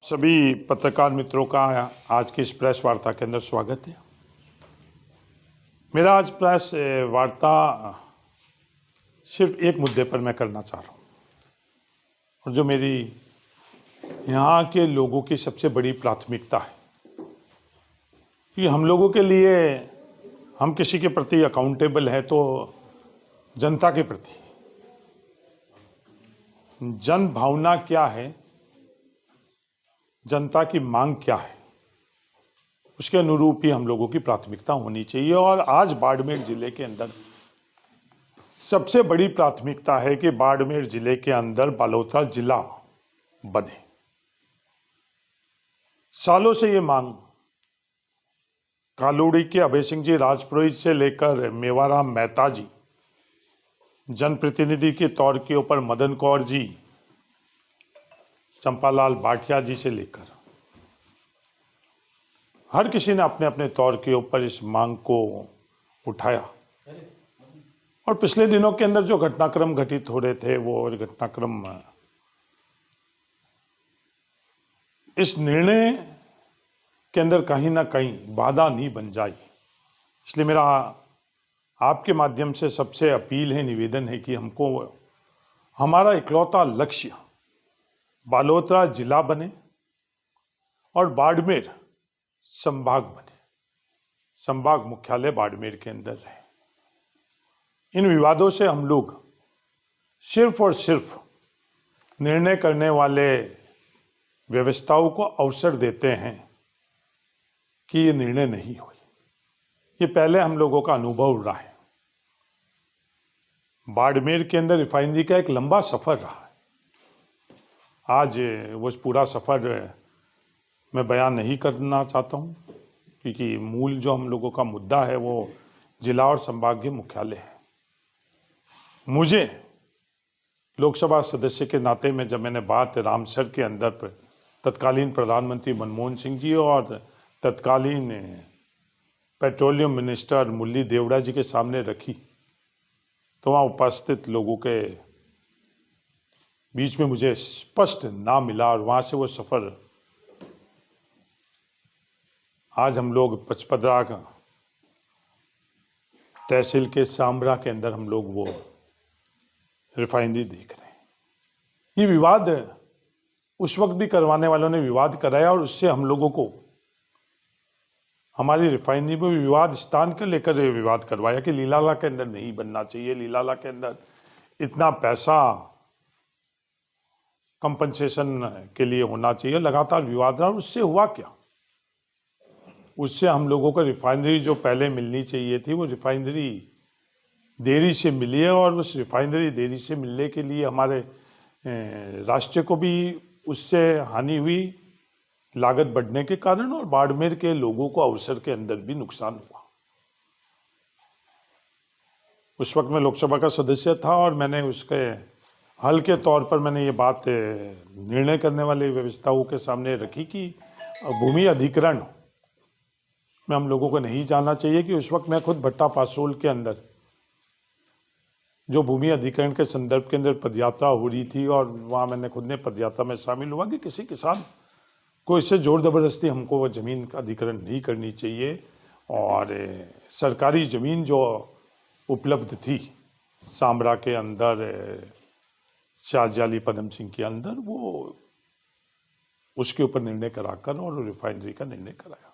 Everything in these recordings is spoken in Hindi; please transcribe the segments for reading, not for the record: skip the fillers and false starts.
सभी पत्रकार मित्रों का आज की इस प्रेस वार्ता के अंदर स्वागत है। मेरा आज प्रेस वार्ता सिर्फ एक मुद्दे पर मैं करना चाह रहा हूँ, और जो मेरी यहाँ के लोगों की सबसे बड़ी प्राथमिकता है कि हम लोगों के लिए, हम किसी के प्रति अकाउंटेबल है तो जनता के प्रति जन भावना क्या है, जनता की मांग क्या है, उसके अनुरूप ही हम लोगों की प्राथमिकता होनी चाहिए। और आज बाड़मेर जिले के अंदर सबसे बड़ी प्राथमिकता है कि बाड़मेर जिले के अंदर बालोतरा जिला बने। सालों से ये मांग कालोड़ी के अभय सिंह जी राजपुरोहित से लेकर मेवाराम मेहता जी, जनप्रतिनिधि के तौर के ऊपर मदन कौर जी, चंपालाल बाठिया जी से लेकर हर किसी ने अपने अपने तौर के ऊपर इस मांग को उठाया। और पिछले दिनों के अंदर जो घटनाक्रम घटित हो रहे थे वो घटनाक्रम इस निर्णय के अंदर कहीं ना कहीं बाधा नहीं बन जाए। इसलिए मेरा आपके माध्यम से सबसे अपील है, निवेदन है कि हमको हमारा इकलौता लक्ष्य बालोतरा जिला बने और बाड़मेर संभाग बने, संभाग मुख्यालय बाड़मेर के अंदर रहे। इन विवादों से हम लोग सिर्फ और सिर्फ निर्णय करने वाले व्यवस्थाओं को अवसर देते हैं कि ये निर्णय नहीं हुई। ये पहले हम लोगों का अनुभव रहा है। बाड़मेर के अंदर रिफाइनरी का एक लंबा सफर रहा है। आज वो पूरा सफर मैं बयान नहीं करना चाहता हूँ, क्योंकि मूल जो हम लोगों का मुद्दा है वो जिला और संभागीय मुख्यालय है। मुझे लोकसभा सदस्य के नाते में जब मैंने बात रामसर के अंदर पर तत्कालीन प्रधानमंत्री मनमोहन सिंह जी और तत्कालीन पेट्रोलियम मिनिस्टर मुरली देवड़ा जी के सामने रखी, तो वहाँ उपस्थित लोगों के बीच में मुझे स्पष्ट ना मिला, और वहाँ से वो सफर आज हम लोग पचपदरा का तहसील के सांबरा के अंदर हम लोग वो रिफाइनरी देख रहे हैं। ये विवाद उस वक्त भी करवाने वालों ने विवाद कराया, और उससे हम लोगों को हमारी रिफाइनरी में विवाद स्थान को लेकर विवाद करवाया कि लीलाला के अंदर नहीं बनना चाहिए, लीलाला के अंदर इतना पैसा कंपनसेशन के लिए होना चाहिए। लगातार विवाद रहा। उससे हुआ क्या? उससे हम लोगों को रिफाइनरी जो पहले मिलनी चाहिए थी वो रिफाइनरी देरी से मिली है, और उस रिफाइनरी देरी से मिलने के लिए हमारे राष्ट्र को भी उससे हानि हुई, लागत बढ़ने के कारण, और बाड़मेर के लोगों को अवसर के अंदर भी नुकसान हुआ। उस वक्त मैं लोकसभा का सदस्य था और मैंने उसके हल के तौर पर मैंने ये बात निर्णय करने वाले व्यवस्थाओं के सामने रखी कि भूमि अधिग्रहण में हम लोगों को नहीं जाना चाहिए। कि उस वक्त मैं खुद भट्टा पासोल के अंदर जो भूमि अधिग्रहण के संदर्भ के अंदर पदयात्रा हो रही थी, और वहाँ मैंने खुद ने पदयात्रा में शामिल हुआ कि किसी किसान को इससे जोर जबरदस्ती हमको वो ज़मीन का अधिग्रहण नहीं करनी चाहिए। और सरकारी ज़मीन जो उपलब्ध थी सांबरा के अंदर, शाहजाली पदम सिंह के अंदर, वो उसके ऊपर निर्णय कराकर और रिफाइनरी का निर्णय कराया।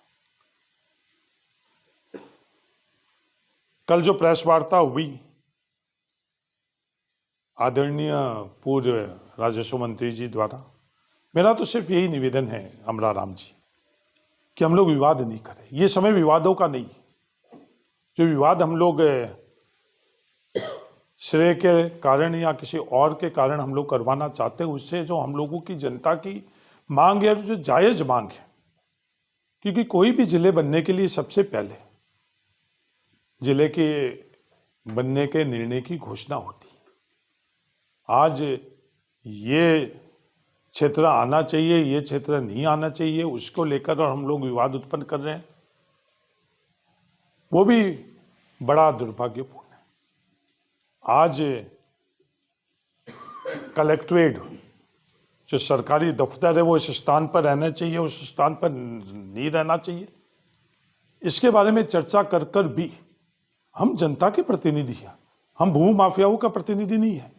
कल जो प्रेस वार्ता हुई, आदरणीय पूर्व राजस्व मंत्री जी द्वारा, मेरा तो सिर्फ यही निवेदन है अमरा राम जी कि हम लोग विवाद नहीं करें। ये समय विवादों का नहीं। जो विवाद हम लोग श्रेय के कारण या किसी और के कारण हम लोग करवाना चाहते हैं, उससे जो हम लोगों की जनता की मांग है, जो जायज मांग है, क्योंकि कोई भी जिले बनने के लिए सबसे पहले जिले के बनने के निर्णय की घोषणा होती है। आज ये क्षेत्र आना चाहिए, ये क्षेत्र नहीं आना चाहिए, उसको लेकर और हम लोग विवाद उत्पन्न कर रहे हैं, वो भी बड़ा दुर्भाग्यपूर्ण है। आज कलेक्ट्रेट जो सरकारी दफ्तर है वो इस स्थान पर रहना चाहिए, उस स्थान पर नहीं रहना चाहिए, इसके बारे में चर्चा कर कर भी हम जनता के प्रतिनिधि हैं, हम भू माफियाओं का प्रतिनिधि नहीं है।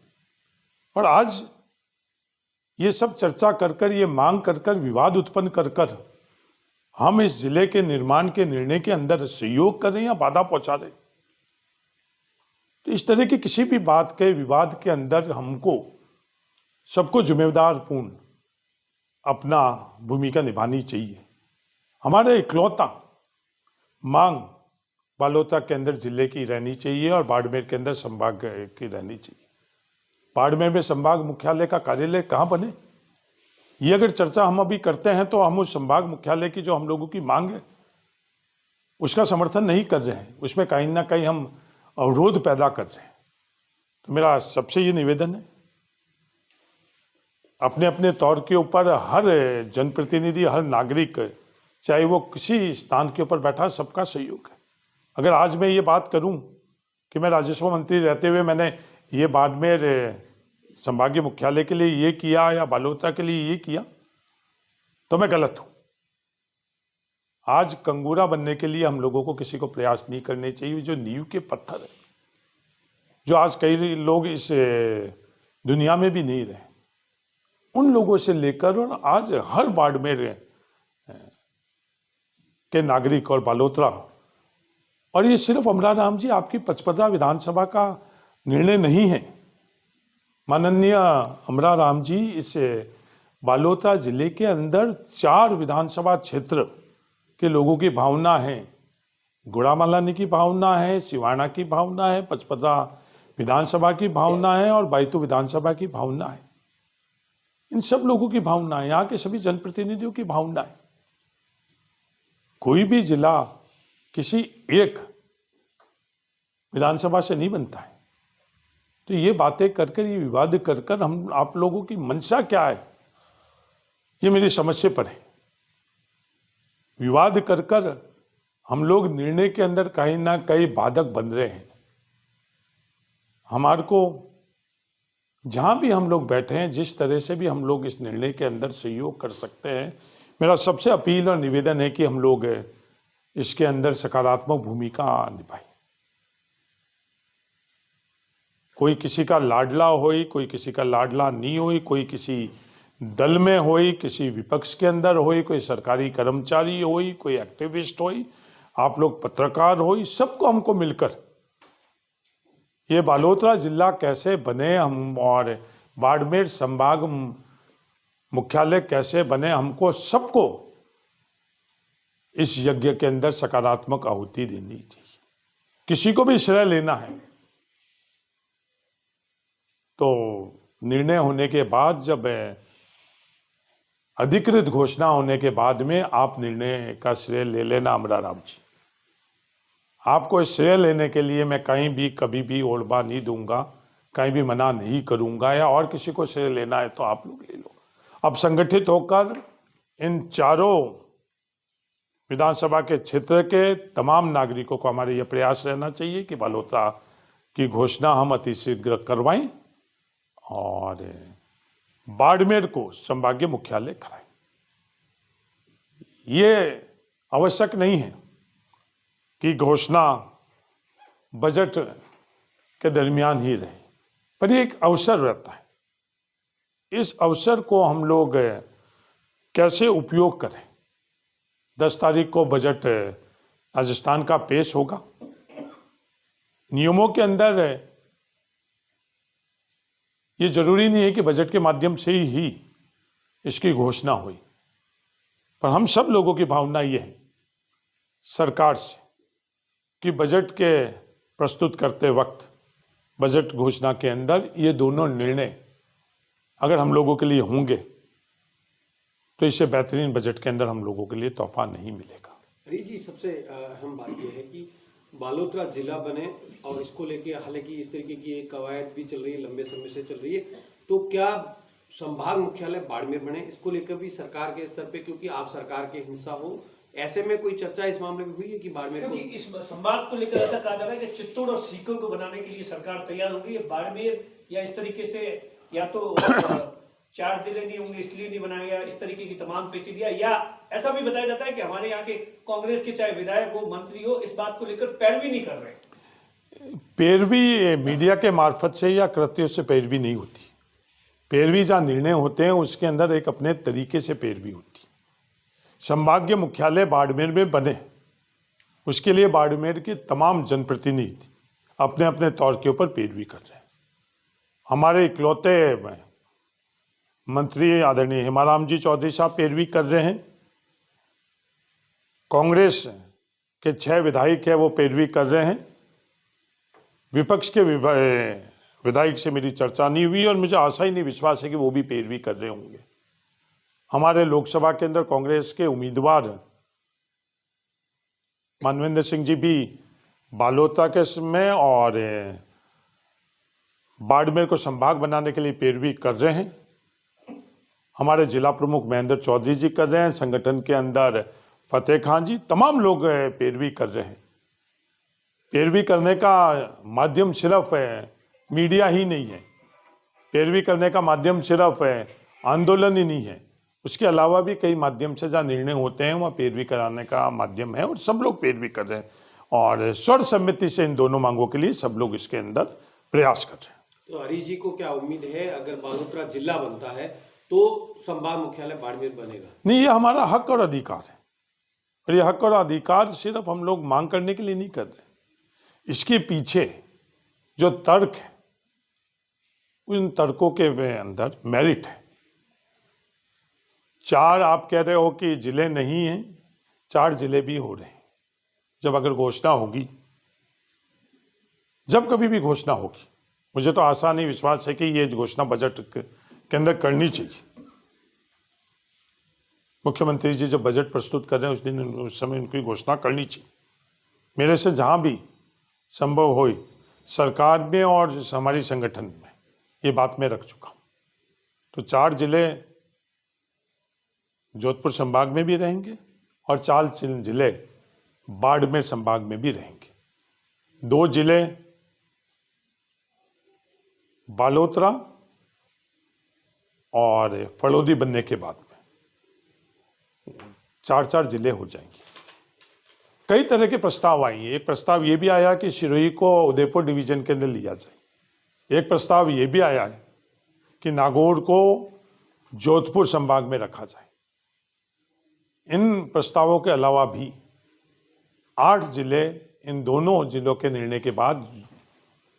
और आज ये सब चर्चा कर कर, ये मांग कर कर, विवाद उत्पन्न कर कर हम इस जिले के निर्माण के निर्णय के अंदर सहयोग कर रहे हैं या बाधा पहुंचा रहे हैं। तो इस तरह की किसी भी बात के विवाद के अंदर हमको सबको जिम्मेदार पूर्ण अपना भूमिका निभानी चाहिए। हमारा इकलौता मांग बालोतरा के अंदर जिले की रहनी चाहिए और बाड़मेर के अंदर संभाग की रहनी चाहिए। बाड़मेर में संभाग मुख्यालय का कार्यालय कहाँ बने, ये अगर चर्चा हम अभी करते हैं तो हम उस संभाग मुख्यालय की जो हम लोगों की मांग है उसका समर्थन नहीं कर रहे हैं, उसमें कहीं ना कहीं हम अवरोध पैदा कर रहे हैं। तो मेरा सबसे ये निवेदन है, अपने अपने तौर के ऊपर हर जनप्रतिनिधि, हर नागरिक, चाहे वो किसी स्थान के ऊपर बैठा, सबका सहयोग है। अगर आज मैं ये बात करूं कि मैं राजस्व मंत्री रहते हुए मैंने ये बाड़मेर संभागीय मुख्यालय के लिए ये किया या बालोतरा के लिए ये किया, तो मैं गलत हूं। आज कंगूरा बनने के लिए हम लोगों को किसी को प्रयास नहीं करने चाहिए। जो नींव के पत्थर है, जो आज कई लोग इस दुनिया में भी नहीं रहे, उन लोगों से लेकर और आज हर बाड़मेर के नागरिक और बालोतरा, और ये सिर्फ अमराराम जी आपकी 55 विधानसभा का निर्णय नहीं है। माननीय अमराराम जी इस बालोतरा जिले के अंदर 4 विधानसभा क्षेत्र के लोगों की भावना है। गुड़ामालानी की भावना है, सिवाना की भावना है, 55 विधानसभा की भावना है और बैतूल विधानसभा की भावना है। इन सब लोगों की भावना है, यहाँ के सभी जनप्रतिनिधियों की भावना है। कोई भी जिला किसी एक विधानसभा से नहीं बनता है। तो ये बातें कर कर, ये विवाद कर कर हम आप लोगों की मंशा क्या है, ये मेरी समझ से परे। विवाद कर कर हम लोग निर्णय के अंदर कहीं ना कहीं बाधक बन रहे हैं। हमारे को जहां भी हम लोग बैठे हैं, जिस तरह से भी हम लोग इस निर्णय के अंदर सहयोग कर सकते हैं, मेरा सबसे अपील और निवेदन है कि हम लोग इसके अंदर सकारात्मक भूमिका निभाएं। कोई किसी का लाडला होई, कोई किसी का लाडला नहीं होई, कोई किसी दल में होई, किसी विपक्ष के अंदर होई, कोई सरकारी कर्मचारी होई, कोई एक्टिविस्ट होई, आप लोग पत्रकार होई, सबको हमको मिलकर ये बालोतरा जिला कैसे बने हम और बाड़मेर संभाग मुख्यालय कैसे बने, हमको सबको इस यज्ञ के अंदर सकारात्मक आहुति देनी चाहिए। किसी को भी श्रेय लेना है तो निर्णय होने के बाद, जब अधिकृत घोषणा होने के बाद में आप निर्णय का श्रेय ले लेना। अमराराम जी, आपको श्रेय लेने के लिए मैं कहीं भी कभी भी ओढ़बा नहीं दूंगा, कहीं भी मना नहीं करूंगा। या और किसी को श्रेय लेना है तो आप लोग ले लो। अब संगठित होकर इन 4 विधानसभा के क्षेत्र के तमाम नागरिकों को हमारे ये प्रयास रहना चाहिए कि बालोतरा की घोषणा हम अतिशीघ्र करवाएं और बाड़मेर को संभागीय मुख्यालय कराएं। ये आवश्यक नहीं है कि घोषणा बजट के दरमियान ही रहे, पर ये एक अवसर रहता है। इस अवसर को हम लोग कैसे उपयोग करें। 10 तारीख को बजट राजस्थान का पेश होगा। नियमों के अंदर ये जरूरी नहीं है कि बजट के माध्यम से ही इसकी घोषणा हुई, पर हम सब लोगों की भावना ये है सरकार से कि बजट के प्रस्तुत करते वक्त, बजट घोषणा के अंदर ये दोनों निर्णय अगर हम लोगों के लिए होंगे तो इससे बेहतरीन बजट के अंदर हम लोगों के लिए तोहफा नहीं मिलेगा। हरी जी, सबसे अहम बात यह है कि बालोतरा जिला बने और इसको लेके हालांकि इस तरीके की एक कवायद भी चल रही है, लंबे समय से चल रही है, तो क्या संभाग मुख्यालय बाड़मेर बने, इसको लेकर भी सरकार के स्तर पे, क्योंकि आप सरकार के हिस्सा हो, ऐसे में कोई चर्चा इस मामले में हुई है कि बाड़मेर को, इस संभाग को लेकर ऐसा कहा जा रहा है कि चित्तौड़ और सीकर को बनाने के लिए सरकार तैयार होगी, बाड़मेर या इस तरीके से या तो 4 जिले नहीं होंगे इसलिए नहीं बनाया गया, इस तरीके की तमाम पेचीदियां, या ऐसा भी बताया जाता है कि हमारे यहाँ के कांग्रेस के चाहे विधायक हो, मंत्री हो, इस बात को लेकर पैरवी नहीं कर रहे। पैरवी मीडिया के मार्फत से या कृत्यों से पैरवी नहीं होती। पैरवी जहाँ निर्णय होते हैं उसके अंदर एक अपने तरीके से पैरवी होती। संभागीय मुख्यालय बाड़मेर में बने, उसके लिए बाड़मेर के तमाम जनप्रतिनिधि अपने अपने तौर के ऊपर पैरवी कर रहे हैं। हमारे इकलौते मंत्री आदरणीय हेमाराम जी चौधरी साहब पैरवी कर रहे हैं। कांग्रेस के 6 विधायक है वो पैरवी कर रहे हैं। विपक्ष के विधायक से मेरी चर्चा नहीं हुई और मुझे आशा ही नहीं, विश्वास है कि वो भी पैरवी कर रहे होंगे। हमारे लोकसभा के अंदर कांग्रेस के उम्मीदवार मानवेंद्र सिंह जी भी बालोतरा के में और बाड़मेर को संभाग बनाने के लिए पैरवी कर रहे हैं। हमारे जिला प्रमुख महेंद्र चौधरी जी कर रहे हैं, संगठन के अंदर फतेह खान जी, तमाम लोग पैरवी कर रहे हैं। पैरवी करने का माध्यम सिर्फ मीडिया ही नहीं है, पैरवी करने का माध्यम सिर्फ आंदोलन ही नहीं है, उसके अलावा भी कई माध्यम से जहाँ निर्णय होते हैं वहाँ पैरवी कराने का माध्यम है और सब लोग पैरवी कर रहे हैं और सर्वसम्मति से इन दोनों मांगों के लिए सब लोग इसके अंदर प्रयास कर रहे हैं। तो हरीश जी को क्या उम्मीद है, अगर बालोतरा जिला बनता है तो संभाग मुख्यालय बाड़मेर बनेगा? नहीं, ये हमारा हक और अधिकार है और ये हक और अधिकार सिर्फ हम लोग मांग करने के लिए नहीं कर रहे। इसके पीछे जो तर्क है उन तर्कों के अंदर मेरिट है। 4 आप कह रहे हो कि जिले नहीं हैं, 4 जिले भी हो रहे हैं। जब अगर घोषणा होगी, जब कभी भी घोषणा होगी, मुझे तो आशा नहीं, विश्वास है कि ये घोषणा बजट के अंदर करनी चाहिए। मुख्यमंत्री जी जब बजट प्रस्तुत कर रहे हैं उस दिन, उस समय उनकी घोषणा करनी चाहिए। मेरे से जहां भी संभव हो सरकार में और हमारी संगठन में ये बात मैं रख चुका हूं। तो 4 जिले जोधपुर संभाग में भी रहेंगे और 4 जिले बाड़मेर संभाग में भी रहेंगे। 2 जिले बालोतरा और फड़ौदी बनने के बाद में 4 जिले हो जाएंगे। कई तरह के प्रस्ताव आए हैं। एक प्रस्ताव ये भी आया कि सिरोही को उदयपुर डिवीजन के अंदर लिया जाए। एक प्रस्ताव ये भी आया है कि नागौर को जोधपुर संभाग में रखा जाए। इन प्रस्तावों के अलावा भी 8 जिले इन दोनों जिलों के निर्णय के बाद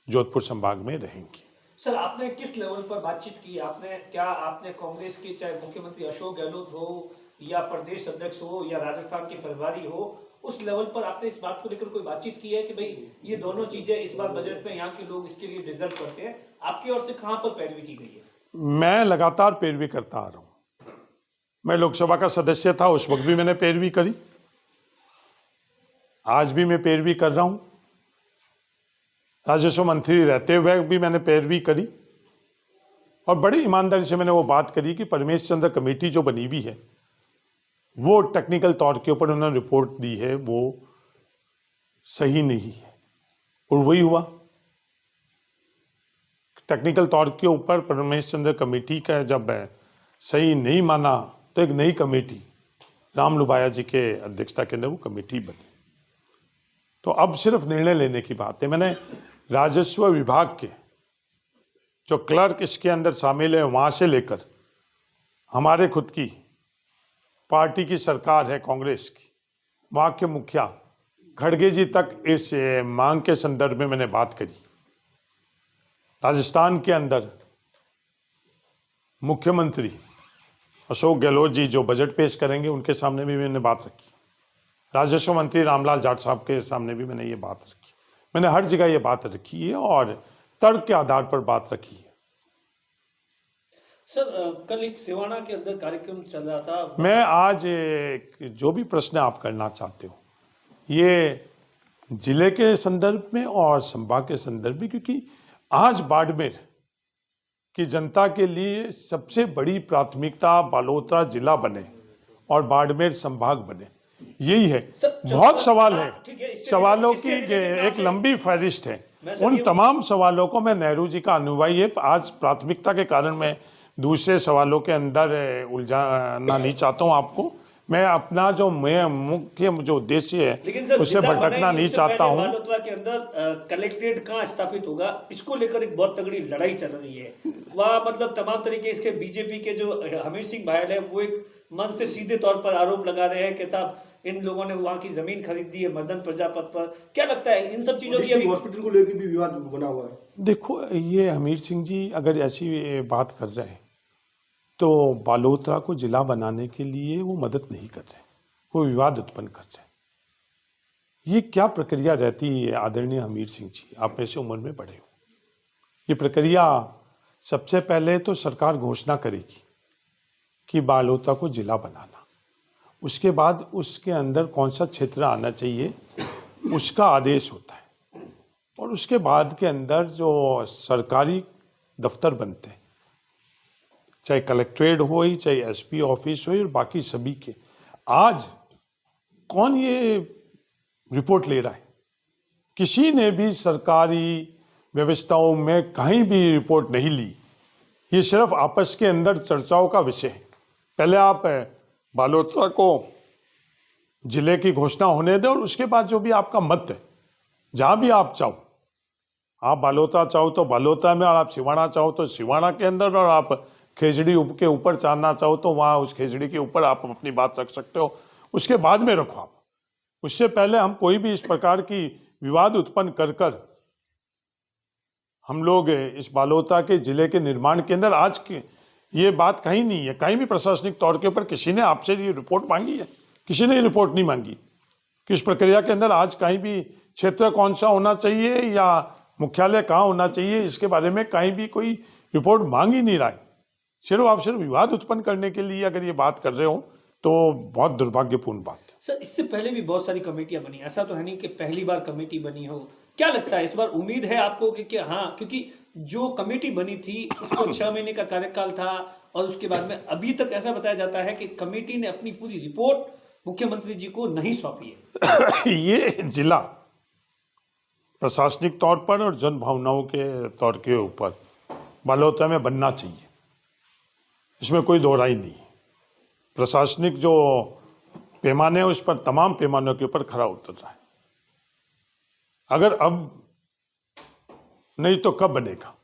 जोधपुर संभाग में रहेंगे। सर, आपने किस लेवल पर बातचीत की? आपने कांग्रेस के चाहे मुख्यमंत्री अशोक गहलोत हो या प्रदेश अध्यक्ष हो या राजस्थान के प्रभारी हो, उस लेवल पर आपने इस बात को लेकर कोई बातचीत की है कि भाई ये दोनों चीजें इस बार बजट में यहाँ के लोग इसके लिए डिजर्व करते हैं? आपकी ओर से कहां पर पैरवी की गई है? मैं लगातार पैरवी करता आ रहा हूं। मैं लोकसभा का सदस्य था, उस वक्त भी मैंने पैरवी करी, आज भी मैं पैरवी कर रहा हूं। राजस्व मंत्री रहते हुए भी मैंने पैरवी करी और बड़ी ईमानदारी से मैंने वो बात करी कि परमेश चंद्र कमेटी जो बनी हुई है वो टेक्निकल तौर के ऊपर उन्होंने रिपोर्ट दी है, वो सही नहीं है। और वही हुआ, टेक्निकल तौर के ऊपर परमेश चंद्र कमेटी का जब सही नहीं माना तो एक नई कमेटी राम लुबाया जी के अध्यक्षता के अंदर वो कमेटी बनी। तो अब सिर्फ निर्णय लेने की बात है। मैंने राजस्व विभाग के जो क्लर्क इसके अंदर शामिल है वहां से लेकर हमारे खुद की पार्टी की सरकार है कांग्रेस की, वहां के मुखिया खड़गे जी तक इस मांग के संदर्भ में मैंने बात करी। राजस्थान के अंदर मुख्यमंत्री अशोक गहलोत जी जो बजट पेश करेंगे उनके सामने भी मैंने बात रखी। राजस्व मंत्री रामलाल जाट साहब के सामने भी मैंने ये बात रखी। मैंने हर जगह ये बात रखी है और तर्क के आधार पर बात रखी है। सर, कल एक सिवाना के अंदर कार्यक्रम चल रहा था। मैं आज जो भी प्रश्न आप करना चाहते हो ये जिले के संदर्भ में और संभाग के संदर्भ में, क्योंकि आज बाड़मेर की जनता के लिए सबसे बड़ी प्राथमिकता बालोतरा जिला बने और बाड़मेर संभाग बने, यही है। बहुत सवाल है, सवालों की एक लंबी फहरिस्त है। उन तमाम सवालों को मैं नेहरू जी का अनुयायी है, आज प्राथमिकता के कारण मैं दूसरे सवालों के अंदर उलझाना नहीं चाहता हूँ आपको। मैं अपना जो मैं मुख्य जो उद्देश्य लेकिन है सर, उससे जिला भटकना बनाएंगे, नहीं इससे चाहता पहले हूँ। बालोतरा के अंदर कलेक्ट्रेट कहाँ स्थापित होगा, इसको लेकर एक बहुत तगड़ी लड़ाई चल रही है। वह मतलब तमाम तरीके इसके बीजेपी के जो हमीर सिंह भायल है वो एक मन से सीधे तौर पर आरोप लगा रहे हैं कि साहब इन लोगों ने वहां की जमीन खरीदी है मदन प्रजापत पर। क्या लगता है इन सब चीजों की अभी हॉस्पिटल को लेकर भी विवाद बना हुआ है। देखो, ये हमीर सिंह जी अगर ऐसी बात कर रहे हैं तो बालोतरा को जिला बनाने के लिए वो मदद नहीं कर रहे, वो विवाद उत्पन्न कर रहे हैं। ये क्या प्रक्रिया रहती है आदरणीय हमीर सिंह जी, आप में से उम्र में बड़े हो। ये प्रक्रिया सबसे पहले तो सरकार घोषणा करेगी कि बालोतरा को जिला बनाना, उसके बाद उसके अंदर कौन सा क्षेत्र आना चाहिए उसका आदेश होता है, और उसके बाद के अंदर जो सरकारी दफ्तर बनते हैं, चाहे कलेक्ट्रेट हो ही, चाहे एसपी ऑफिस हो और बाकी सभी के, आज कौन ये रिपोर्ट ले रहा है? किसी ने भी सरकारी व्यवस्थाओं में कहीं भी रिपोर्ट नहीं ली। ये सिर्फ आपस के अंदर चर्चाओं का विषय है। पहले आप बालोतरा को जिले की घोषणा होने दें और उसके बाद जो भी आपका मत है, जहां भी आप चाहो, आप बालोतरा चाहो तो बालोतरा में, और आप सिवाना चाहो तो सिवाना के अंदर, और आप खेजड़ी के ऊपर चाहना चाहो तो वहां उस खेजड़ी के ऊपर आप अपनी बात रख सकते हो, उसके बाद में रखो आप। उससे पहले हम कोई भी इस प्रकार की विवाद उत्पन्न कर कर हम लोग इस बालोतरा के जिले के निर्माण के अंदर आज की ये बात कहीं नहीं है। कहीं भी प्रशासनिक तौर के ऊपर किसी ने आपसे ये रिपोर्ट मांगी है? किसी ने ये रिपोर्ट नहीं मांगी। किस प्रक्रिया के अंदर आज कहीं भी क्षेत्र कौन सा होना चाहिए या मुख्यालय कहाँ होना चाहिए, इसके बारे में कहीं भी कोई रिपोर्ट मांग ही नहीं रहा है। सिर्फ आप सिर्फ विवाद उत्पन्न करने के लिए अगर ये बात कर रहे हो तो बहुत दुर्भाग्यपूर्ण बात है। सर, इससे पहले भी बहुत सारी कमेटियां बनी, ऐसा तो है नहीं कि पहली बार कमेटी बनी हो। क्या लगता है इस बार उम्मीद है आपको कि हाँ, क्योंकि जो कमेटी बनी थी उसको 6 महीने का कार्यकाल था और उसके बाद में अभी तक ऐसा बताया जाता है कि कमेटी ने अपनी पूरी रिपोर्ट मुख्यमंत्री जी को नहीं सौंपी है। ये जिला प्रशासनिक तौर पर और जन भावनाओं के तौर के ऊपर बालोतरा में बनना चाहिए, इसमें कोई दो राय नहीं। प्रशासनिक जो पैमाने उस पर तमाम पैमानों के ऊपर खरा उतर रहा है। अगर अब नहीं तो कब बनेगा?